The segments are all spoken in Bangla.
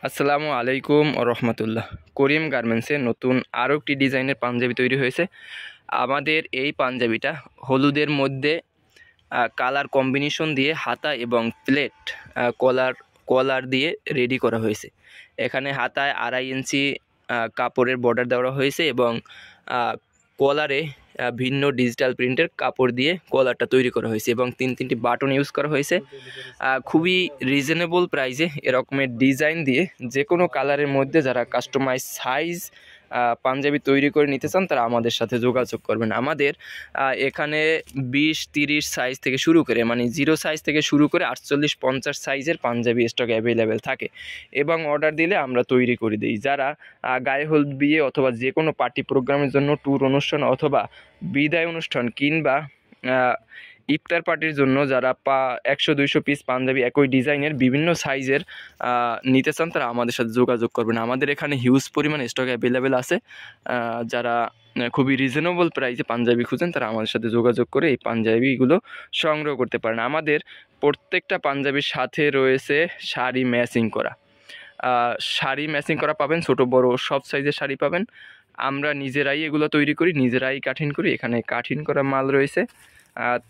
আসসালামু আলাইকুম ও রহমতুল্লাহ। করিম গার্মেন্টসে নতুন আরও একটি ডিজাইনের পাঞ্জাবি তৈরি হয়েছে। আমাদের এই পাঞ্জাবিটা হলুদের মধ্যে কালার কম্বিনেশন দিয়ে হাতা এবং প্লেট কলার দিয়ে রেডি করা হয়েছে। এখানে হাতায় 2.5 ইঞ্চি কাপড়ের বর্ডার দেওয়া হয়েছে এবং কলারে ভিন্ন ডিজিটাল প্রিন্টের কাপড় দিয়ে কলারটা তৈরি করা হয়েছে এবং তিনটি বাটন ইউজ করা হয়েছে। খুবই রিজনেবল প্রাইসে এরকমের ডিজাইন দিয়ে যে কোনো কালারের মধ্যে যারা কাস্টমাইজ সাইজ পাঞ্জাবি তৈরি করে নিতে চান তারা আমাদের সাথে যোগাযোগ করবেন। আমাদের এখানে 20-30 সাইজ থেকে শুরু করে মানে 0 সাইজ থেকে শুরু করে 48-50 সাইজের পাঞ্জাবি স্টক অ্যাভেলেবেল থাকে এবং অর্ডার দিলে আমরা তৈরি করে দিই। যারা গায়ে হলুদ, বিয়ে অথবা যে কোনো পার্টি প্রোগ্রামের জন্য, ট্যুর অনুষ্ঠান অথবা বিদায় অনুষ্ঠান কিংবা ইফতার পার্টির জন্য যারা 100-200 পিস পাঞ্জাবি একই ডিজাইনের বিভিন্ন সাইজের নিতে চান তারা আমাদের সাথে যোগাযোগ করবেন। আমাদের এখানে হিউজ পরিমাণ স্টক অ্যাভেলেবেল আছে। যারা খুবই রিজনেবল প্রাইসে পাঞ্জাবি খুঁজেন তারা আমাদের সাথে যোগাযোগ করে এই পাঞ্জাবিগুলো সংগ্রহ করতে পারেন। আমাদের প্রত্যেকটা পাঞ্জাবির সাথে রয়েছে শাড়ি ম্যাচিং করা পাবেন, ছোট বড় সব সাইজের শাড়ি পাবেন। আমরা নিজেরাই এগুলো তৈরি করি, নিজেরাই কাঠিন করি। এখানে কাঠিন করা মাল রয়েছে,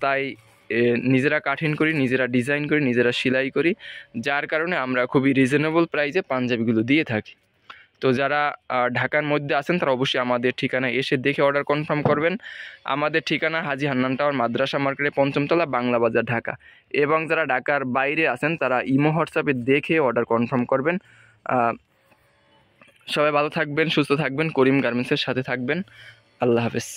তাই নিজেরা কাঠিন করি, নিজেরা ডিজাইন করি, নিজেরা সেলাই করি, যার কারণে আমরা খুবই রিজনেবল প্রাইসে পাঞ্জাবিগুলো দিয়ে থাকি। তো যারা ঢাকার মধ্যে আছেন তারা অবশ্যই আমাদের ঠিকানায় এসে দেখে অর্ডার কনফার্ম করবেন। আমাদের ঠিকানা হাজী হান্নান টাওয়ার, মাদ্রাসা মার্কেটে, 5ম তলা, বাংলা বাজার, ঢাকা। এবং যারা ঢাকার বাইরে আছেন তারা ইমো হোয়াটসঅ্যাপে দেখে অর্ডার কনফার্ম করবেন। সবাই ভালো থাকবেন, সুস্থ থাকবেন, করিম গার্মেন্টসের সাথে থাকবেন। আল্লাহ হাফেজ।